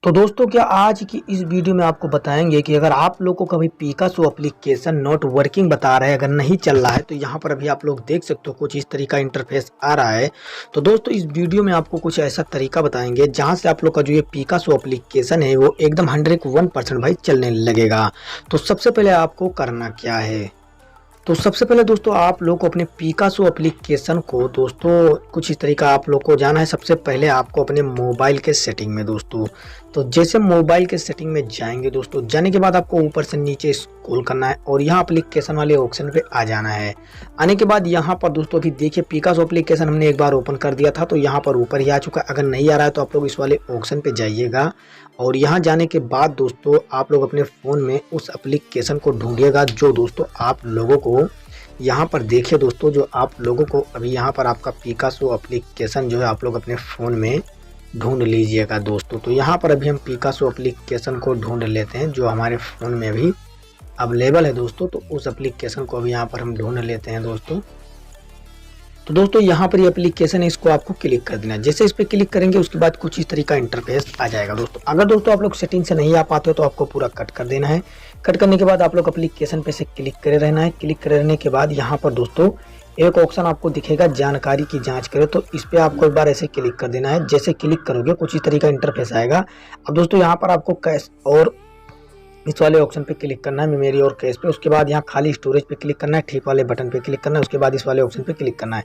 तो दोस्तों क्या आज की इस वीडियो में आपको बताएंगे कि अगर आप लोग को कभी पिकासो एप्लीकेशन नॉट वर्किंग बता रहा है, अगर नहीं चल रहा है, तो यहाँ पर अभी आप लोग देख सकते हो कुछ इस तरीका इंटरफेस आ रहा है। तो दोस्तों इस वीडियो में आपको कुछ ऐसा तरीका बताएंगे जहाँ से आप लोग का जो ये पिकासो एप्लीकेशन है वो एकदम 101% भाई चलने लगेगा। तो सबसे पहले आपको करना क्या है, तो सबसे पहले दोस्तों आप लोग को अपने पिकासो एप्लीकेशन को दोस्तों कुछ इस तरीका आप लोग को जाना है। सबसे पहले आपको अपने मोबाइल के सेटिंग में दोस्तों, तो जैसे मोबाइल के सेटिंग में जाएंगे दोस्तों, जाने के बाद आपको ऊपर से नीचे स्क्रॉल करना है और यहाँ एप्लीकेशन वाले ऑप्शन पे आ जाना है। आने के बाद यहाँ पर दोस्तों अभी देखिए पिकासो एप्लीकेशन हमने एक बार ओपन कर दिया था तो यहाँ पर ऊपर ही आ चुका है। अगर नहीं आ रहा है तो आप लोग इस वाले ऑप्शन पे जाइएगा और यहाँ जाने के बाद दोस्तों आप लोग अपने फ़ोन में उस एप्लीकेशन को ढूंढिएगा जो दोस्तों आप लोगों को यहाँ पर देखिए दोस्तों, जो आप लोगों को अभी यहाँ पर आपका पिकासो एप्लीकेशन जो है आप लोग अपने फ़ोन में ढूंढ लीजिएगा दोस्तों। तो यहाँ पर अभी हम पिकासो एप्लीकेशन को ढूंढ लेते हैं जो हमारे फ़ोन में अभी अवेलेबल है दोस्तों। तो उस एप्लीकेशन को अभी यहाँ पर हम ढूंढ लेते हैं दोस्तों। तो दोस्तों यहाँ पर ये एप्लीकेशन है, इसको आपको क्लिक कर देना है। जैसे इस पर क्लिक करेंगे उसके बाद कुछ इस तरीका इंटरफेस आ जाएगा दोस्तों। अगर दोस्तों आप लोग सेटिंग से नहीं आ पाते हो तो आपको पूरा कट कर देना है। कट करने के बाद आप लोग एप्लीकेशन पे से क्लिक करे रहना है। क्लिक करे रहने के बाद यहाँ पर दोस्तों एक ऑप्शन आपको दिखेगा जानकारी की जांच करें, तो इस पर आपको एक बार ऐसे क्लिक कर देना है। जैसे क्लिक करोगे कुछ इस तरीका इंटरफेस आएगा। अब दोस्तों यहाँ पर आपको कैश और इस वाले ऑप्शन पे क्लिक करना है, मेमोरी और कैश पे। उसके बाद यहाँ खाली स्टोरेज पे क्लिक करना है, ठीक वाले बटन पे क्लिक करना है। उसके बाद इस वाले ऑप्शन पे क्लिक करना है।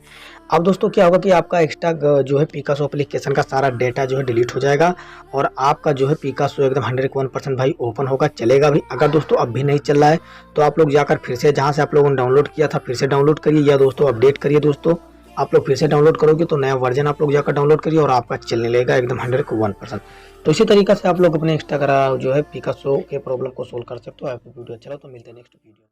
अब दोस्तों क्या होगा कि आपका एक्स्ट्रा जो है पिकासो एप्लीकेशन का सारा डेटा जो है डिलीट हो जाएगा और आपका जो है पिकासो एकदम 101% भाई ओपन होगा, चलेगा भी। अगर दोस्तों अब भी नहीं चल रहा है तो आप लोग जाकर फिर से जहाँ से आप लोगों ने डाउनलोड किया था फिर से डाउनलोड करिए या दोस्तों अपडेट करिए दोस्तों। आप लोग फिर से डाउनलोड करोगे तो नया वर्जन आप लोग जाकर डाउनलोड करिए और आपका चलने लगेगा एकदम 101%। तो इसी तरीका से आप लोग अपने एक्स्ट्रा जो है पिकासो के प्रॉब्लम को सोल्व कर सकते हो। आपको वीडियो अच्छा लगा तो मिलते हैं नेक्स्ट वीडियो।